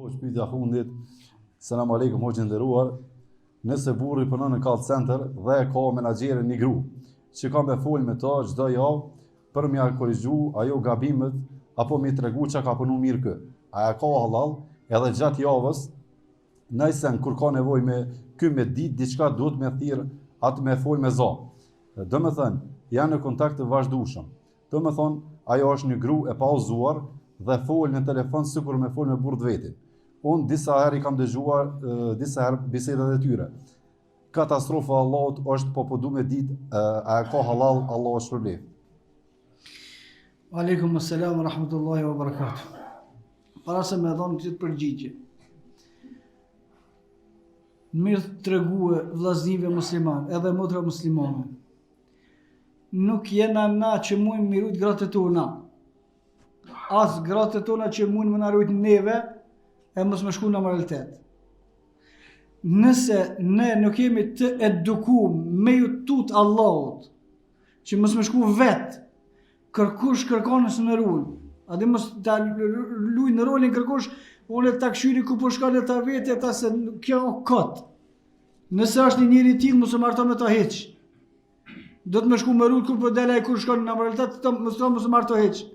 Hoqë pyetja fundit. Selam aleikum hoqë nderuar. Nëse burri punon në call center dhe ka menaxhere një gru, që ka me fol me ta çdo javë për m'ia korrigju ajo gabimet apo mi tregu çka ka punu mirë kë. A ka halal edhe gjatë javës, nëse kur ka nevojë me ky me ditë diçka duhet me thirr atë me fol me za. Do me thënë, janë në kontakt të vazhdueshëm. Do me thonë, ajo është një gru e pauzuar dhe fol në telefon sikur me fol me burr të vetin. Unë disa herë i kam dëgjuar disa herë bisedat e tyre. Katastrofa e Allahut është po du me ditë a ka halal, Allah është problem. Aleikum assalam wa rahmatullahi wa barakatuh. Para se me dhonë këtë përgjigje, mirë të tregue vllaznive musliman, edhe motra muslimane, nuk jena na që mujnë mirujt gratë tona, as gratë tona që mujnë më narujt neve, e mos më shku në moralitet. Nëse ne nuk jemi të edukum me ju tut Allahut, që mos më shku vetë, kërkush kërkonës në rul, adi mos ta luj në rolin kërkush, unë ta këshyri ku po shkallë ta vete, ta se kjo o kot. Nëse është një njëri tillë, mos e marto me ta heq. Do të më shku me rul ku po dela e kur shkon në moralitet, mos e marto heq.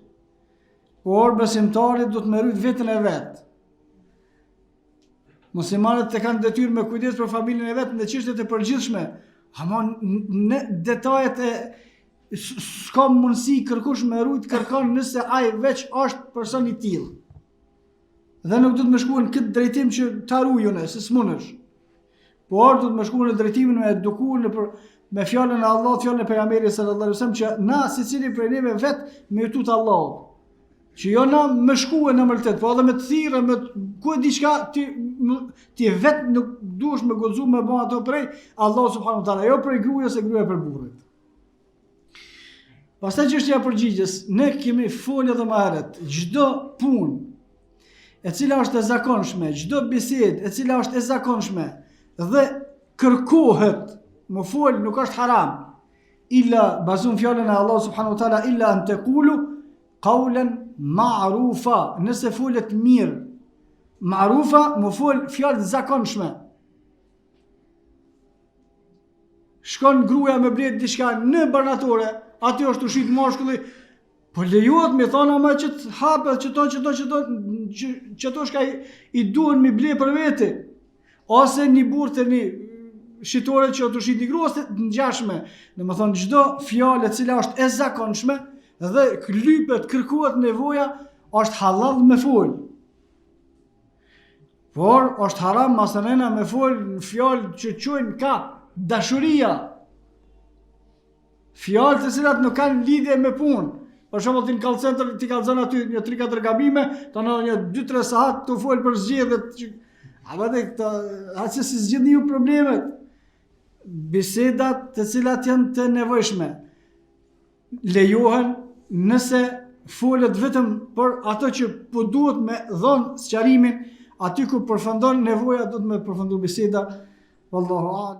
Por besimtarit do të më rujt vetën e vetë. Muslimanët të kanë detyrë me kujdes për familjen e vetë në çështjet e përgjithshme, ama në detajet e s'ka mundësi kërkush me rujt kërkon nëse ai veç është person i tillë. Dhe nuk do të më shkuën këtë drejtim që ta rujone, se s'munësh. Por do të më shkuën në drejtimin me edukuar me fjalën e Allahut, fjalën e pejgamberit sallallahu alaihi wasallam, që na secili prej neve vetë me tut Allahut. Që jo na më shkuë në mërtet, po edhe me të thirrë, me ku e diçka ti vetë nuk duhesh me goxu me bën ato prej Allah subhanahu wa taala, jo prej gruaja se gruaja për burrit. Pastaj çështja e përgjigjes, ne kemi folë edhe më herët, çdo punë e cila është e zakonshme, çdo bisedë e cila është e zakonshme dhe kërkohet, më fol, nuk është haram, illa bazon fjalën e Allah subhanahu wa taala, illa an taqulu qawlan ma'rufa, nëse folet mirë. Ma'rufa, më fol fjalë të zakonshme. Shkon gruaja me blet diçka në banatore, aty është ushit mashkulli, po lejohet me thonë ama që të hapet, që to shka i duhen mi ble për vete. Ose një burë të një shitore që të ushit një grua, ose të ngjashme. Në më thonë, çdo fjalë e cila është e zakonshme, dhe lypet, kërkohet nevoja, është halal me fol. Por është haram masanena me fol në fjalë që quajnë ka dashuria. Fjalë të cilat nuk kanë lidhje me punë. Për shembull ti në call center ti kallzon aty një 3-4 gabime, tani një 2-3 sahat të fol për zgjedhjet. A vëre këto, atë si zgjidhni ju problemet. Bisedat të cilat janë të nevojshme lejohen nëse folet vetëm për ato që po duhet me dhonë sqarimin, aty ku përfundon nevoja do të me përfundu biseda. Wallahu a'lam.